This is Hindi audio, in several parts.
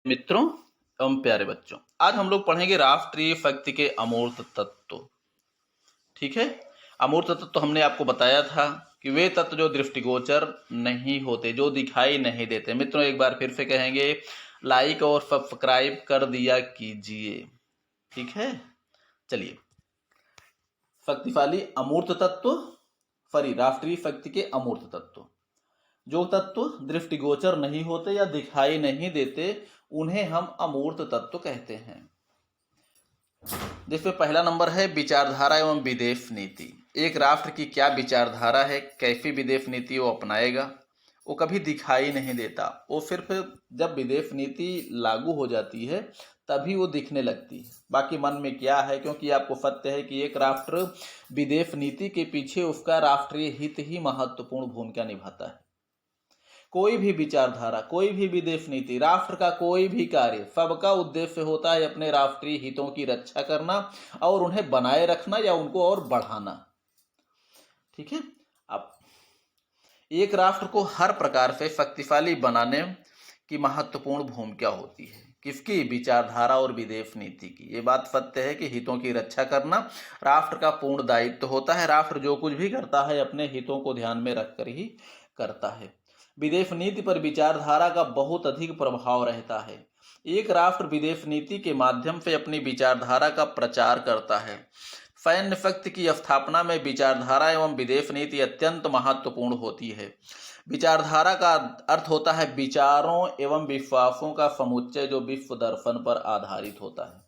मित्रों एवं प्यारे बच्चों, आज हम लोग पढ़ेंगे राष्ट्रीय शक्ति के अमूर्त तत्व। ठीक है, अमूर्त तत्व हमने आपको बताया था कि वे तत्व जो दृष्टिगोचर नहीं होते, जो दिखाई नहीं देते। मित्रों एक बार फिर से कहेंगे, लाइक और सब्सक्राइब कर दिया कीजिए। ठीक है, चलिए। शक्तिशाली अमूर्त तत्व, सॉरी राष्ट्रीय शक्ति के अमूर्त तत्व। जो तत्व दृष्टिगोचर नहीं होते या दिखाई नहीं देते, उन्हें हम अमूर्त तत्व कहते हैं। जिसमें पहला नंबर है विचारधारा एवं विदेश नीति। एक राष्ट्र की क्या विचारधारा है, कैसी विदेश नीति वो अपनाएगा, वो कभी दिखाई नहीं देता। वो सिर्फ जब विदेश नीति लागू हो जाती है तभी वो दिखने लगती है। बाकी मन में क्या है, क्योंकि आपको सत्य है कि एक राष्ट्र विदेश नीति के पीछे उसका राष्ट्रीय हित ही महत्वपूर्ण भूमिका निभाता है। कोई भी विचारधारा, कोई भी विदेश नीति, राष्ट्र का कोई भी कार्य, सबका उद्देश्य होता है अपने राष्ट्रीय हितों की रक्षा करना और उन्हें बनाए रखना या उनको और बढ़ाना। ठीक है, अब एक राष्ट्र को हर प्रकार से शक्तिशाली बनाने की महत्वपूर्ण भूमिका होती है। किसकी? विचारधारा और विदेश नीति की। ये बात सत्य है कि हितों की रक्षा करना राष्ट्र का पूर्ण दायित्व होता है। राष्ट्र जो कुछ भी करता है अपने हितों को ध्यान में रखकर ही करता है। विदेश नीति पर विचारधारा का बहुत अधिक प्रभाव रहता है। एक राष्ट्र विदेश नीति के माध्यम से अपनी विचारधारा का प्रचार करता है। सैन्य शक्ति की स्थापना में विचारधारा एवं विदेश नीति अत्यंत महत्वपूर्ण होती है। विचारधारा का अर्थ होता है विचारों एवं विश्वासों का समुच्चय जो विश्व दर्शन पर आधारित होता है।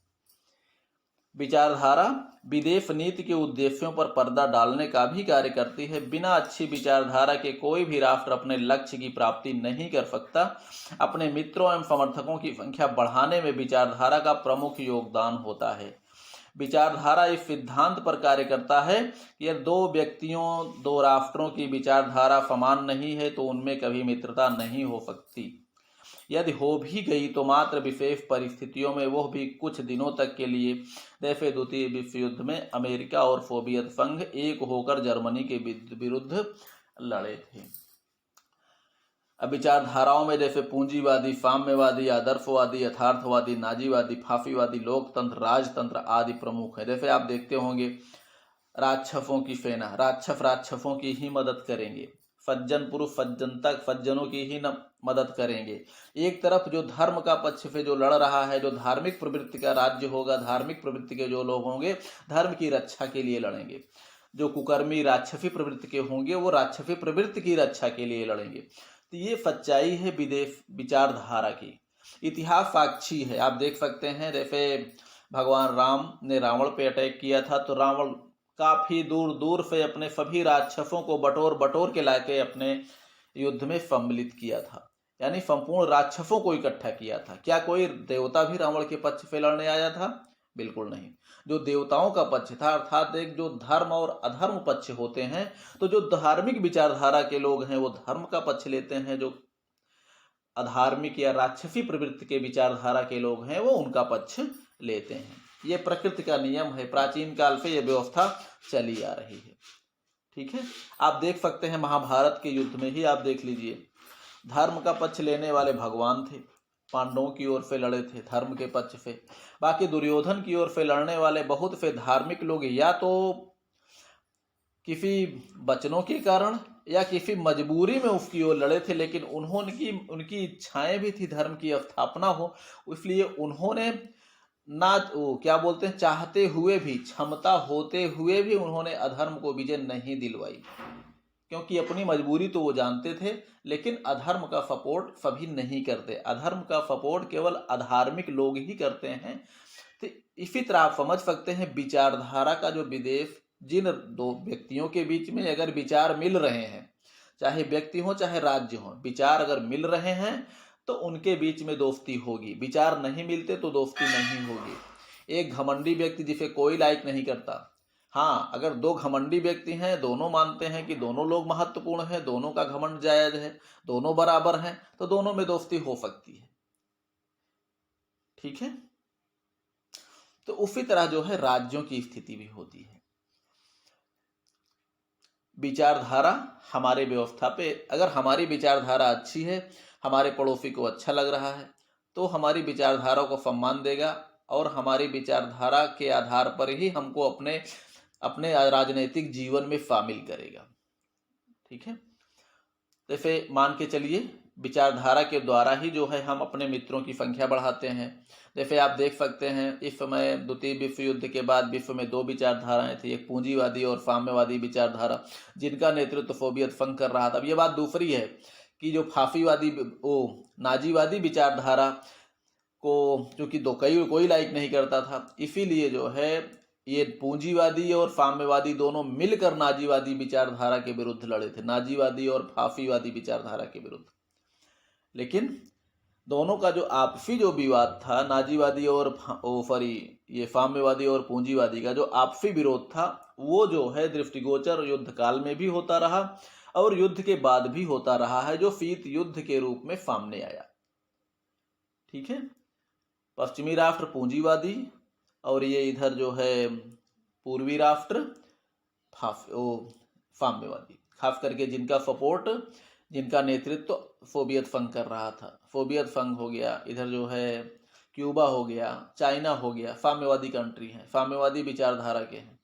विचारधारा विदेश नीति के उद्देश्यों पर पर्दा डालने का भी कार्य करती है। बिना अच्छी विचारधारा के कोई भी राष्ट्र अपने लक्ष्य की प्राप्ति नहीं कर सकता। अपने मित्रों एवं समर्थकों की संख्या बढ़ाने में विचारधारा का प्रमुख योगदान होता है। विचारधारा इस सिद्धांत पर कार्य करता है कि यदि दो व्यक्तियों, दो राष्ट्रों की विचारधारा समान नहीं है तो उनमें कभी मित्रता नहीं हो सकती। यदि हो भी गई तो मात्र विशेष परिस्थितियों में, वह भी कुछ दिनों तक के लिए। जैसे द्वितीय विश्व युद्ध में अमेरिका और सोवियत संघ एक होकर जर्मनी के विरुद्ध लड़े थे। अब विचारधाराओं में जैसे पूंजीवादी, साम्यवादी, आदर्शवादी, यथार्थवादी, नाजीवादी, फांसीवादी, लोकतंत्र, राजतंत्र आदि प्रमुख है। जैसे आप देखते होंगे राक्षसों की सेना, राक्षसों की ही मदद करेंगे, सज्जन पुरुष सज्जनों की ही न मदद करेंगे। एक तरफ जो धर्म का पक्ष से जो लड़ रहा है, जो धार्मिक प्रवृत्ति का राज्य होगा, धार्मिक प्रवृत्ति के जो लोग होंगे धर्म की रक्षा के लिए लड़ेंगे। जो कुकर्मी राक्षसी प्रवृत्ति के होंगे वो राक्षसी प्रवृत्ति की रक्षा के लिए लड़ेंगे। तो ये सच्चाई है विदेश विचारधारा की। इतिहास साक्षी है। आप देख सकते हैं जैसे भगवान राम ने रावण पे अटैक किया था तो रावण काफी दूर दूर से अपने सभी राक्षसों को बटोर के लाके अपने युद्ध में सम्मिलित किया था, यानी संपूर्ण राक्षसों को इकट्ठा किया था। क्या कोई देवता भी रावण के पक्ष पे लड़ने आया था? बिल्कुल नहीं। जो देवताओं का पक्ष था, अर्थात एक जो धर्म और अधर्म पक्ष होते हैं, तो जो धार्मिक विचारधारा के लोग हैं वो धर्म का पक्ष लेते हैं, जो अधार्मिक या राक्षसी प्रवृत्ति के विचारधारा के लोग हैं वो उनका पक्ष लेते हैं। ये प्रकृति का नियम है, प्राचीन काल से यह व्यवस्था चली आ रही है। ठीक है, आप देख सकते हैं महाभारत के युद्ध में ही आप देख लीजिए, धर्म का पक्ष लेने वाले भगवान थे, पांडवों की ओर से लड़े थे धर्म के पक्ष से। बाकी दुर्योधन की ओर से लड़ने वाले बहुत से धार्मिक लोग या तो किसी वचनों के कारण या किसी मजबूरी में उसकी ओर लड़े थे, लेकिन उनकी इच्छाएं भी थी धर्म की स्थापना हो, इसलिए उन्होंने ना वो क्या बोलते हैं, चाहते हुए भी, क्षमता होते हुए भी उन्होंने अधर्म को विजय नहीं दिलवाई, क्योंकि अपनी मजबूरी तो वो जानते थे। लेकिन अधर्म का सपोर्ट सभी नहीं करते, अधर्म का सपोर्ट केवल अधार्मिक लोग ही करते हैं। तो इसी तरह आप समझ सकते हैं विचारधारा का जो विदेश, जिन दो व्यक्तियों के बीच में अगर विचार मिल रहे हैं, चाहे व्यक्ति हो चाहे राज्य हो, विचार अगर मिल रहे हैं तो उनके बीच में दोस्ती होगी। विचार नहीं मिलते तो दोस्ती नहीं होगी। एक घमंडी व्यक्ति जिसे कोई लाइक नहीं करता, हाँ, अगर दो घमंडी व्यक्ति हैं, दोनों मानते हैं कि दोनों लोग महत्वपूर्ण हैं, दोनों का घमंड जायज है, दोनों बराबर हैं, तो दोनों में दोस्ती हो सकती है। ठीक है, तो उसी तरह जो है राज्यों की स्थिति भी होती है। विचारधारा हमारे व्यवस्था पे, अगर हमारी विचारधारा अच्छी है, हमारे पड़ोसी को अच्छा लग रहा है, तो हमारी विचारधारा को सम्मान देगा और हमारी विचारधारा के आधार पर ही हमको अपने अपने राजनीतिक जीवन में शामिल करेगा। ठीक है, जैसे मान के चलिए विचारधारा के द्वारा ही जो है हम अपने मित्रों की संख्या बढ़ाते हैं। जैसे आप देख सकते हैं इस समय द्वितीय विश्व युद्ध के बाद विश्व में दो विचारधाराएं थी, एक पूंजीवादी और साम्यवादी विचारधारा, जिनका नेतृत्व सोवियत संघ कर रहा था। अब ये बात दूसरी है कि जो फाफीवादी नाजीवादी विचारधारा को चूंकि कोई लाइक नहीं करता था, इसीलिए जो है ये पूंजीवादी और साम्यवादी दोनों मिलकर नाजीवादी विचारधारा के विरुद्ध लड़े थे, नाजीवादी और फाफीवादी विचारधारा के विरुद्ध। लेकिन दोनों का जो आपसी जो विवाद था, नाजीवादी और ये साम्यवादी और पूंजीवादी का जो आपसी विरोध था, वो जो है दृष्टिगोचर युद्ध काल में भी होता रहा और युद्ध के बाद भी होता रहा है, जो शीत युद्ध के रूप में सामने आया। ठीक है, पश्चिमी राष्ट्र पूंजीवादी और ये इधर जो है पूर्वी राष्ट्र साम्यवादी, खास करके जिनका सपोर्ट, जिनका नेतृत्व सोवियत संघ कर रहा था। सोवियत संघ हो गया, इधर जो है क्यूबा हो गया, चाइना हो गया, साम्यवादी कंट्री है, साम्यवादी विचारधारा के हैं।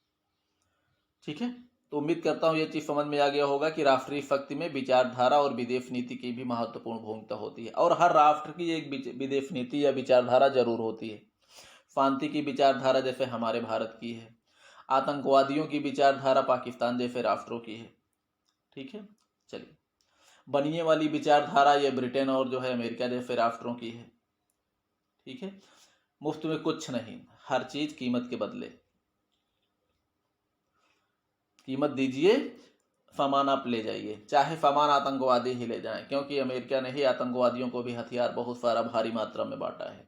ठीक है, तो उम्मीद करता हूँ ये चीज समझ में आ गया होगा कि राष्ट्रीय शक्ति में विचारधारा और विदेश नीति की भी महत्वपूर्ण भूमिका होती है और हर राष्ट्र की एक विदेश नीति या विचारधारा जरूर होती है। शांति की विचारधारा जैसे हमारे भारत की है, आतंकवादियों की विचारधारा पाकिस्तान जैसे राष्ट्रों की है। ठीक है, चलिए, बनिए वाली विचारधारा ये ब्रिटेन और जो है अमेरिका जैसे राष्ट्रों की है। ठीक है, मुफ्त में कुछ नहीं, हर चीज कीमत के बदले, कीमत दीजिए, सामान आप ले जाइए, चाहे सामान आतंकवादी ही ले जाएं, क्योंकि अमेरिका ने ही आतंकवादियों को भी हथियार बहुत सारा भारी मात्रा में बांटा है।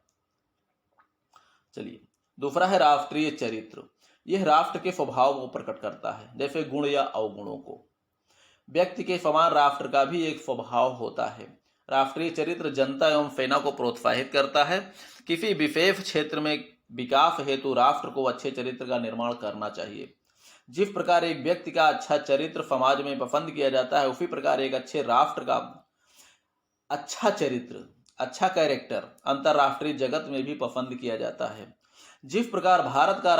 चलिए, दूसरा है राष्ट्रीय चरित्र। यह राष्ट्र के स्वभाव को प्रकट करता है, जैसे गुण या अवगुणों को। व्यक्ति के समान राष्ट्र का भी एक स्वभाव होता है। राष्ट्रीय चरित्र जनता एवं सेना को प्रोत्साहित करता है। किसी विशेष क्षेत्र में विकास हेतु राष्ट्र को अच्छे चरित्र का निर्माण करना चाहिए। जिस प्रकार एक व्यक्ति का अच्छा चरित्र समाज में पसंद किया जाता है, उसी प्रकार एक अच्छे राष्ट्र का अच्छा चरित्र, अच्छा कैरेक्टर अंतर्राष्ट्रीय जगत में भी पसंद किया जाता है। जिस प्रकार भारत के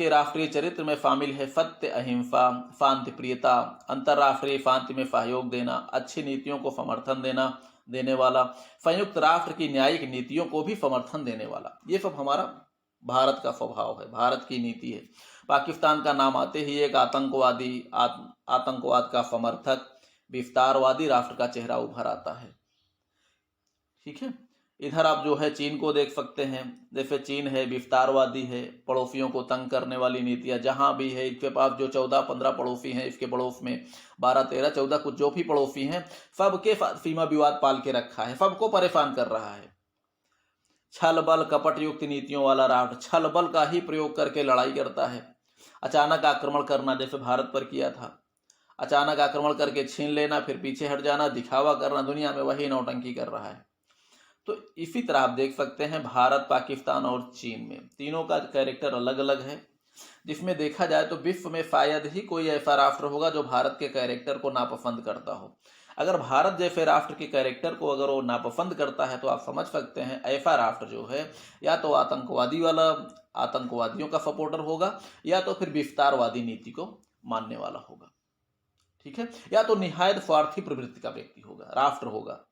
राष्ट्रीय चरित्र में शामिल है सत्य, अहिंसा, शांति प्रियता, अंतर्राष्ट्रीय शांति में सहयोग देना, अच्छी नीतियों को समर्थन देने वाला, संयुक्त राष्ट्र की न्यायिक नीतियों को भी समर्थन देने वाला, ये सब हमारा भारत का स्वभाव है, भारत की नीति है। पाकिस्तान का नाम आते ही एक आतंकवाद का समर्थक, विस्तारवादी राष्ट्र का चेहरा उभर आता है। ठीक है, इधर आप जो है चीन को देख सकते हैं। जैसे चीन है, विस्तारवादी है, पड़ोसियों को तंग करने वाली नीतियां जहां भी है, इसके पास जो 14-15 पड़ोसी हैं, इसके पड़ोस में 12-13-14 कुछ जो भी पड़ोसी हैं, सबके सीमा विवाद पाल के रखा है, सबको परेशान कर रहा है। छल बल कपट युक्त नीतियों वाला राष्ट्र छल बल का ही प्रयोग करके लड़ाई करता है। अचानक आक्रमण करना, जैसे भारत पर किया था, अचानक आक्रमण करके छीन लेना, फिर पीछे हट जाना, दिखावा करना, दुनिया में वही नौटंकी कर रहा है। तो इसी तरह आप देख सकते हैं भारत, पाकिस्तान और चीन में तीनों का कैरेक्टर अलग अलग है। जिसमें देखा जाए तो विश्व में शायद ही कोई ऐसा राष्ट्र होगा जो भारत के कैरेक्टर को नापसंद करता हो। अगर भारत जैसे राष्ट्र के कैरेक्टर को अगर वो नापसंद करता है तो आप समझ सकते हैं ऐसा राष्ट्र जो है या तो आतंकवादियों का सपोर्टर होगा या तो फिर विस्तारवादी नीति को मानने वाला होगा। ठीक है, या तो निहायत स्वार्थी प्रवृत्ति का व्यक्ति होगा, राष्ट्र होगा।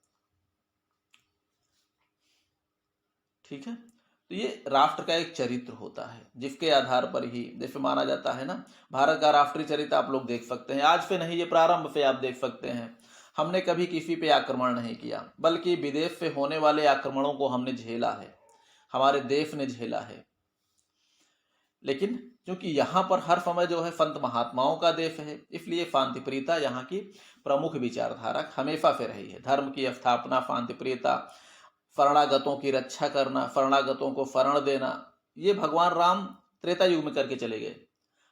ठीक है, तो ये राष्ट्र का एक चरित्र होता है जिसके आधार पर ही, जैसे माना जाता है ना, भारत का राष्ट्रीय चरित्र आप लोग देख सकते हैं, आज से नहीं, ये प्रारंभ से आप देख सकते हैं। हमने कभी किसी पे आक्रमण नहीं किया, बल्कि विदेश से होने वाले आक्रमणों को हमने झेला है, हमारे देश ने झेला है। लेकिन क्योंकि यहाँ पर हर समय जो है संत महात्माओं का देश है, इसलिए शांति प्रियता यहाँ की प्रमुख विचारधारा हमेशा से रही है। धर्म की स्थापना, शांति प्रियता, शरणागतों की रक्षा करना, शरणागतों को शरण देना, ये भगवान राम त्रेता युग में करके चले गए।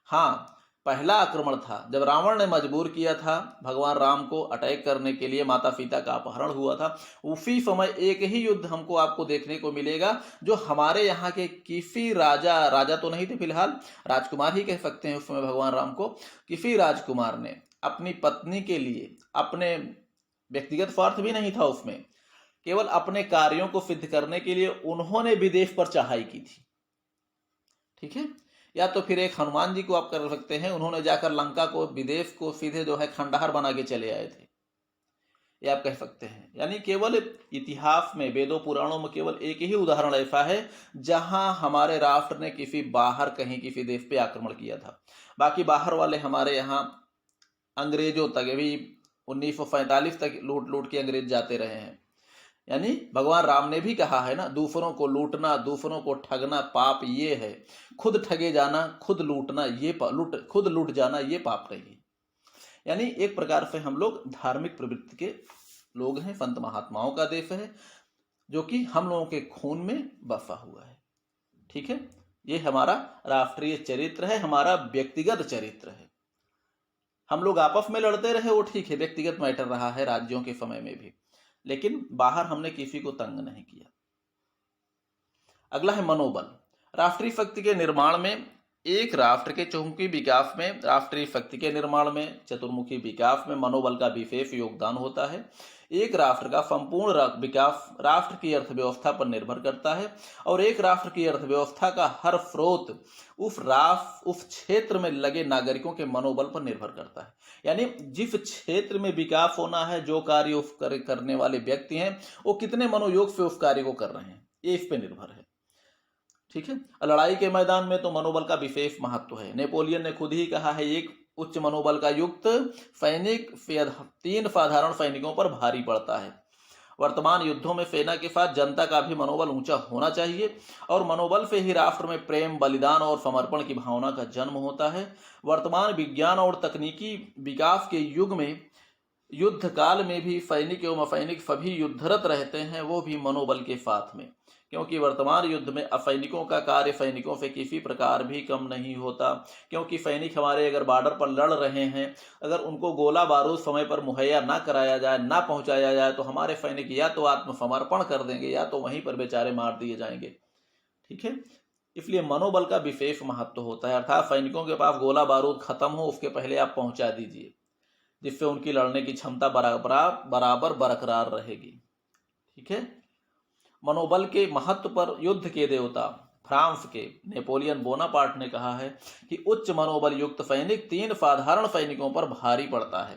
हाँ, पहला आक्रमण था जब रावण ने मजबूर किया था भगवान राम को अटैक करने के लिए, माता सीता का अपहरण हुआ था। उसी समय एक ही युद्ध हमको आपको देखने को मिलेगा जो हमारे यहाँ के किसी राजा तो नहीं थे, फिलहाल राजकुमार ही कह सकते हैं उस समय भगवान राम को, किसी राजकुमार ने अपनी पत्नी के लिए, अपने व्यक्तिगत स्वार्थ भी नहीं था उसमें, केवल अपने कार्यों को सिद्ध करने के लिए उन्होंने विदेश पर चढ़ाई की थी। ठीक है, या तो फिर एक हनुमान जी को आप कर सकते हैं, उन्होंने जाकर लंका को, विदेश को सीधे जो है खंडहर बना के चले आए थे, ये आप कह सकते हैं। यानी केवल इतिहास में, वेदों पुराणों में केवल एक ही उदाहरण ऐसा है जहां हमारे राष्ट्र ने किसी बाहर कहीं किसी देश पे आक्रमण किया था। बाकी बाहर वाले हमारे यहाँ अंग्रेजों तक, अभी 1945 तक लूट लूट के अंग्रेज जाते रहे हैं। यानी भगवान राम ने भी कहा है ना, दूसरों को लूटना, दूसरों को ठगना पाप ये है, खुद ठगे जाना, खुद लूटना ये खुद लूट जाना ये पाप नहीं है। यानी एक प्रकार से हम लोग धार्मिक प्रवृत्ति के लोग हैं, संत महात्माओं का देश है, जो कि हम लोगों के खून में बसा हुआ है। ठीक है, ये हमारा राष्ट्रीय चरित्र है, हमारा व्यक्तिगत चरित्र है। हम लोग आपस में लड़ते रहे वो ठीक है, व्यक्तिगत मैटर रहा है राज्यों के समय में भी, लेकिन बाहर हमने किसी को तंग नहीं किया। अगला है मनोबल। राष्ट्रीय शक्ति के निर्माण में, एक राष्ट्र के चहुमुखी विकास में, राष्ट्रीय शक्ति के निर्माण में, चतुर्मुखी विकास में मनोबल का विशेष योगदान होता है। एक राष्ट्र का संपूर्ण विकास राष्ट्र की अर्थव्यवस्था पर निर्भर करता है, और एक राष्ट्र की अर्थव्यवस्था का हर स्रोत उस क्षेत्र में लगे नागरिकों के मनोबल पर निर्भर करता है। यानी जिस क्षेत्र में विकास होना है, जो कार्य करने वाले व्यक्ति हैं वो कितने मनोयोग से उस कार्य को कर रहे हैं, ये इस पर निर्भर है। ठीक है, लड़ाई के मैदान में तो मनोबल का विशेष महत्व है। नेपोलियन ने खुद ही कहा है, एक उच्च मनोबल का युक्त सैनिक 3 साधारण सैनिकों पर भारी पड़ता है। वर्तमान युद्धों में सेना के साथ जनता का भी मनोबल ऊंचा होना चाहिए, और मनोबल से ही राष्ट्र में प्रेम, बलिदान और समर्पण की भावना का जन्म होता है। वर्तमान विज्ञान और तकनीकी विकास के युग में युद्ध काल में भी सैनिक एवं असैनिक सभी युद्धरत रहते हैं, वो भी मनोबल के साथ में, क्योंकि वर्तमान युद्ध में असैनिकों का कार्य सैनिकों से किसी प्रकार भी कम नहीं होता। क्योंकि सैनिक हमारे अगर बॉर्डर पर लड़ रहे हैं, अगर उनको गोला बारूद समय पर मुहैया ना कराया जाए, ना पहुंचाया जाए, तो हमारे सैनिक या तो आत्मसमर्पण कर देंगे या तो वहीं पर बेचारे मार दिए जाएंगे। ठीक है, इसलिए मनोबल का विशेष महत्व होता है। अर्थात सैनिकों के पास गोला बारूद खत्म हो उसके पहले आप पहुंचा दीजिए, जिससे उनकी लड़ने की क्षमता बराबर बरकरार रहेगी। ठीक है, मनोबल के महत्व पर युद्ध के देवता फ्रांस के नेपोलियन बोनापार्ट ने कहा है कि उच्च मनोबल युक्त सैनिक 3 साधारण सैनिकों पर भारी पड़ता है।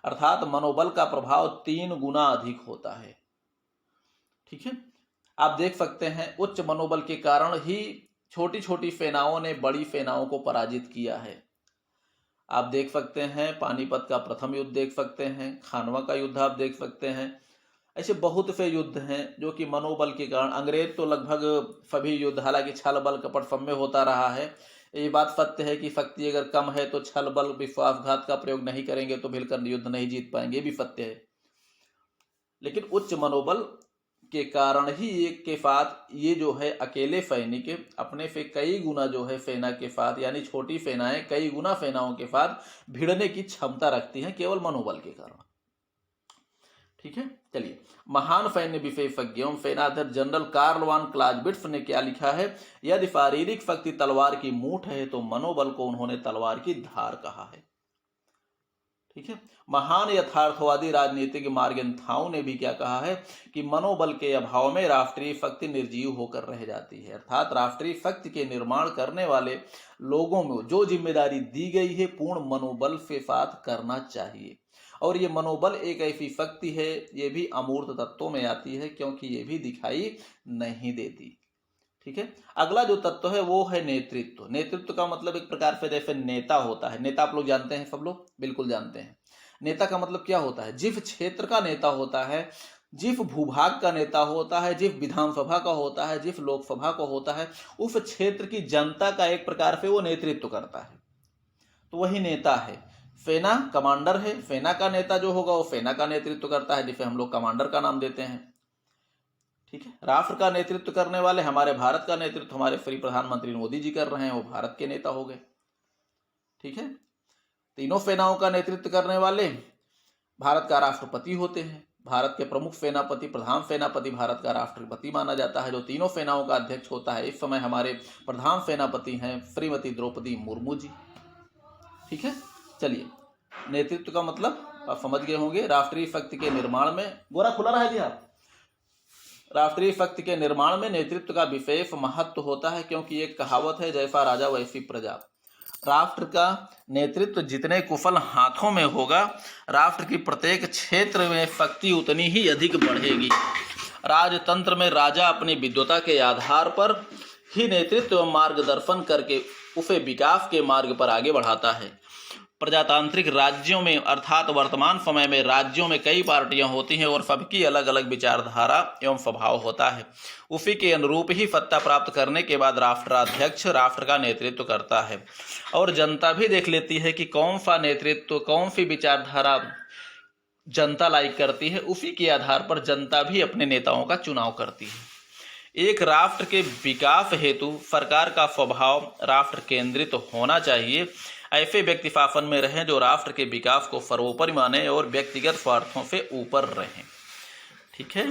अर्थात मनोबल का प्रभाव 3 गुना अधिक होता है। ठीक है, आप देख सकते हैं उच्च मनोबल के कारण ही छोटी छोटी सेनाओं ने बड़ी सेनाओं को पराजित किया है। आप देख सकते हैं पानीपत का प्रथम युद्ध देख सकते हैं, खानवा का युद्ध आप देख सकते हैं। ऐसे बहुत से युद्ध हैं जो कि मनोबल के कारण, अंग्रेज तो लगभग सभी युद्ध, हालांकि छल बल कपट सब में होता रहा है, ये बात सत्य है कि शक्ति अगर कम है तो छल बल विश्वासघात का प्रयोग नहीं करेंगे तो मिलकर युद्ध नहीं जीत पाएंगे, भी सत्य है। लेकिन उच्च मनोबल के कारण ही एक के साथ ये जो है अकेले सैनिक अपने से कई गुना जो है सेना के साथ, यानी छोटी सेनाएं कई गुना सेनाओं के साथ भिड़ने की क्षमता रखती हैं केवल मनोबल के कारण। ठीक है, चलिए, महान सैन्य विशेषज्ञ एवं सेनाध्यक्ष जनरल कार्ल वान क्लाज़विट्ज़ ने क्या लिखा है, यदि शारीरिक शक्ति तलवार की मूठ है तो मनोबल को उन्होंने तलवार की धार कहा है। ठीक है, महान यथार्थवादी राजनीतिक मार्गन थाउ ने भी क्या कहा है कि मनोबल के अभाव में राष्ट्रीय शक्ति निर्जीव होकर रह जाती है। अर्थात राष्ट्रीय शक्ति के निर्माण करने वाले लोगों में जो जिम्मेदारी दी गई है पूर्ण मनोबल के साथ करना चाहिए। और ये मनोबल एक ऐसी शक्ति है, ये भी अमूर्त तत्वों में आती है क्योंकि ये भी दिखाई नहीं देती। ठीक है, अगला जो तत्व है वो है नेतृत्व। नेतृत्व का मतलब एक प्रकार से जैसे नेता होता है, नेता आप लोग जानते हैं, सब लोग बिल्कुल जानते हैं। नेता का मतलब क्या होता है, जिस क्षेत्र का नेता होता है, जिस भूभाग का नेता होता है, जिस विधानसभा का होता है, जिस लोकसभा का होता है, उस क्षेत्र की जनता का एक प्रकार से वो नेतृत्व करता है, तो वही नेता है। सेना कमांडर है, सेना का नेता जो होगा वो सेना का नेतृत्व करता है, जिसे हम लोग कमांडर का नाम देते हैं। ठीक है, राष्ट्र का नेतृत्व करने वाले, हमारे भारत का नेतृत्व हमारे श्री प्रधानमंत्री मोदी जी कर रहे हैं, वो भारत के नेता हो गए। ठीक है, तीनों सेनाओं का नेतृत्व करने वाले भारत का राष्ट्रपति होते हैं। भारत के प्रमुख सेनापति, प्रधान सेनापति भारत का राष्ट्रपति माना जाता है, जो तीनों सेनाओं का अध्यक्ष होता है। इस समय हमारे प्रधान सेनापति हैं श्रीमती द्रौपदी मुर्मू जी। ठीक है, चलिए, नेतृत्व का मतलब आप समझ गए होंगे। राष्ट्रीय शक्ति के निर्माण में, गोरा खुला रहा है जी आप, राष्ट्रीय शक्ति के निर्माण में नेतृत्व का विशेष महत्व होता है, क्योंकि एक कहावत है, जैसा राजा वैसी प्रजा। राष्ट्र का नेतृत्व जितने कुशल हाथों में होगा, राष्ट्र की प्रत्येक क्षेत्र में शक्ति उतनी ही अधिक बढ़ेगी। राजतंत्र में राजा अपनी विद्वता के आधार पर ही नेतृत्व एवं मार्गदर्शन करके उसे विकास के मार्ग पर आगे बढ़ाता है। प्रजातांत्रिक राज्यों में अर्थात वर्तमान समय में राज्यों में कई पार्टियां होती हैं और सबकी अलग अलग विचारधारा एवं स्वभाव होता है। उसी के अनुरूप ही सत्ता प्राप्त करने के बाद राष्ट्राध्यक्ष राष्ट्र का नेतृत्व करता है और जनता भी देख लेती है कि कौन सा नेतृत्व, कौन सी विचारधारा जनता लाइक करती है। उसी के आधार पर जनता भी अपने नेताओं का चुनाव करती है। एक राष्ट्र के विकास हेतु सरकार का स्वभाव राष्ट्र केंद्रित होना चाहिए। ऐसे व्यक्ति शासन में रहें जो राष्ट्र के विकास को सर्वोपरि माने और व्यक्तिगत स्वार्थों से ऊपर रहें। ठीक है,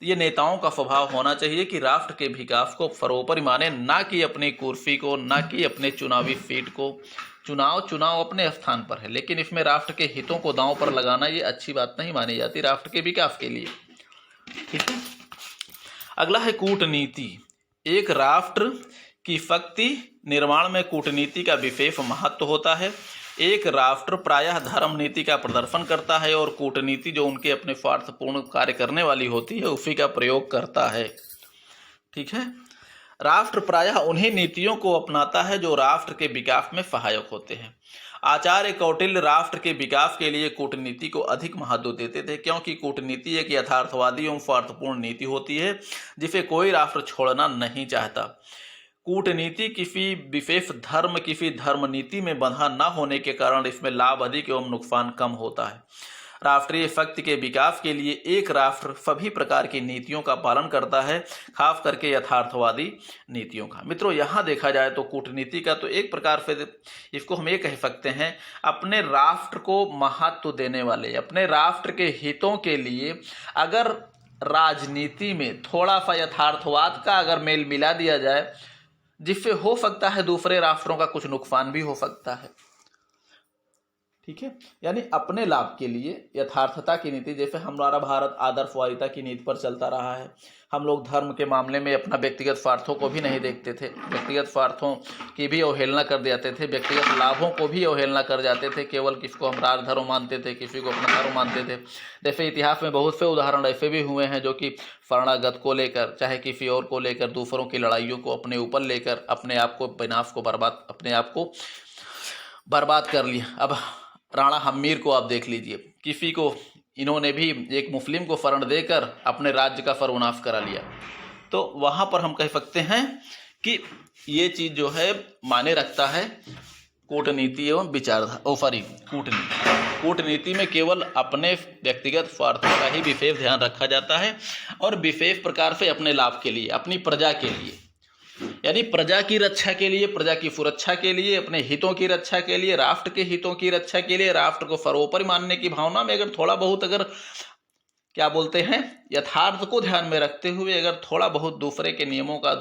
ये नेताओं का स्वभाव होना चाहिए कि राष्ट्र के विकास को सर्वोपरि माने, ना कि अपनी कुर्सी को, ना कि अपने चुनावी सीट को। चुनाव अपने स्थान पर है, लेकिन इसमें राष्ट्र के हितों को दांव पर लगाना ये अच्छी बात नहीं मानी जाती राष्ट्र के विकास के लिए। ठीक है, अगला है कूटनीति। एक राष्ट्र की शक्ति निर्माण में कूटनीति का विशेष महत्व होता है। एक राष्ट्र प्रायः धर्म नीति का प्रदर्शन करता है और कूटनीति जो उनके अपने स्वार्थपूर्ण कार्य करने वाली होती है उसी का प्रयोग करता है। ठीक है, राष्ट्र प्रायः उन्हीं नीतियों को अपनाता है जो राष्ट्र के विकास में सहायक होते हैं। आचार्य कौटिल्य राष्ट्र के विकास के लिए कूटनीति को अधिक महत्व देते थे, क्योंकि कूटनीति एक यथार्थवादी एवं स्वार्थपूर्ण नीति होती है जिसे कोई राष्ट्र छोड़ना नहीं चाहता। कूटनीति किसी विशेष धर्म, किसी धर्म नीति में बंधा न होने के कारण इसमें लाभ अधिक एवं नुकसान कम होता है। राष्ट्रीय शक्ति के विकास के लिए एक राष्ट्र सभी प्रकार की नीतियों का पालन करता है, खास करके यथार्थवादी नीतियों का। मित्रों, यहाँ देखा जाए तो कूटनीति का तो एक प्रकार से इसको हम ये कह सकते हैं, अपने राष्ट्र को महत्व देने वाले, अपने राष्ट्र के हितों के लिए अगर राजनीति में थोड़ा सा यथार्थवाद का अगर मेल मिला दिया जाए, जिससे हो सकता है दूसरे राष्ट्रों का कुछ नुकसान भी हो सकता है। ठीक है, यानी अपने लाभ के लिए यथार्थता की नीति, जैसे हमारा भारत आदर्शवादिता की नीति पर चलता रहा है। हम लोग धर्म के मामले में अपना व्यक्तिगत स्वार्थों को भी नहीं देखते थे, व्यक्तिगत स्वार्थों की भी अवहेलना कर जाते थे, व्यक्तिगत लाभों को भी अवहेलना कर जाते थे। केवल किसको हम राजधर्म मानते थे, किसी को अपना धर्म मानते थे। जैसे इतिहास में बहुत से उदाहरण ऐसे भी हुए हैं जो कि शरणागत को लेकर, चाहे किसी और को लेकर, दूसरों की लड़ाइयों को अपने ऊपर लेकर अपने आप को विनाश को अपने आप को बर्बाद कर लिया। अब राणा हम्मीर को आप देख लीजिए, किसी को इन्होंने भी एक मुस्लिम को शरण देकर अपने राज्य का सर्वनाश करा लिया। तो वहाँ पर हम कह सकते हैं कि ये चीज़ जो है माने रखता है कूटनीति एवं विचारधारा। कूटनीति में केवल अपने व्यक्तिगत स्वार्थों का ही विशेष ध्यान रखा जाता है और विशेष प्रकार से अपने लाभ के लिए, अपनी प्रजा के लिए, यानी प्रजा की रक्षा के लिए, प्रजा की सुरक्षा के लिए, अपने हितों की रक्षा के लिए, राष्ट्र के हितों की रक्षा के लिए, राष्ट्र को सर्वोपरि मानने की भावना में अगर थोड़ा बहुत, अगर क्या बोलते हैं, यथार्थ को ध्यान में रखते हुए अगर थोड़ा बहुत दूसरे के नियमों का,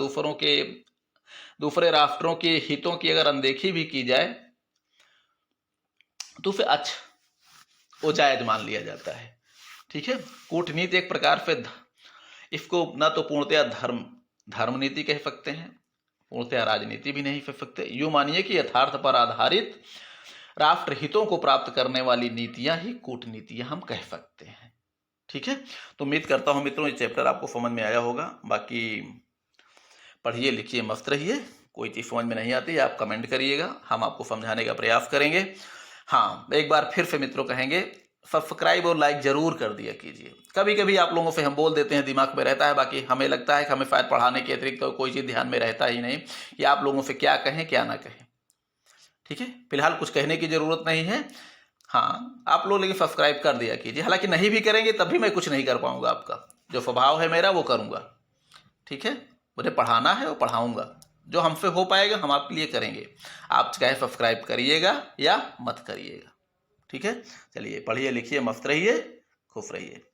दूसरे राष्ट्रों के हितों की अगर अनदेखी भी की जाए तो फिर अच्छा वो जायज मान लिया जाता है। ठीक है, कूटनीति एक प्रकार से इसको न तो पूर्णतया धर्म नीति कह सकते हैं, पूर्णतया राजनीति भी नहीं कह सकते। यूँ मानिए कि यथार्थ पर आधारित राष्ट्र हितों को प्राप्त करने वाली नीतियां ही कूटनीतियां हम कह सकते हैं। ठीक है, तो उम्मीद करता हूं मित्रों ये चैप्टर आपको समझ में आया होगा। बाकी पढ़िए लिखिए मस्त रहिए। कोई चीज़ समझ में नहीं आती आप कमेंट करिएगा, हम आपको समझाने का प्रयास करेंगे। हाँ, एक बार फिर से मित्रों कहेंगे, सब्सक्राइब और लाइक जरूर कर दिया कीजिए। कभी कभी आप लोगों से हम बोल देते हैं, दिमाग में रहता है, बाकी हमें लगता है कि हमें शायद पढ़ाने के अतिरिक्त तो कोई चीज़ ध्यान में रहता ही नहीं कि आप लोगों से क्या कहें क्या ना कहें। ठीक है, फिलहाल कुछ कहने की ज़रूरत नहीं है। हाँ, आप लोग लेकिन सब्सक्राइब कर दिया कीजिए। हालांकि नहीं भी करेंगे तब भी मैं कुछ नहीं कर पाऊंगा, आपका जो स्वभाव है मेरा वो करूँगा। ठीक है, मुझे पढ़ाना है वो पढ़ाऊँगा, जो हमसे हो पाएगा हम आपके लिए करेंगे। आप चाहे सब्सक्राइब करिएगा या मत करिएगा। ठीक है, चलिए पढ़िए लिखिए मस्त रहिए, खुश रहिए।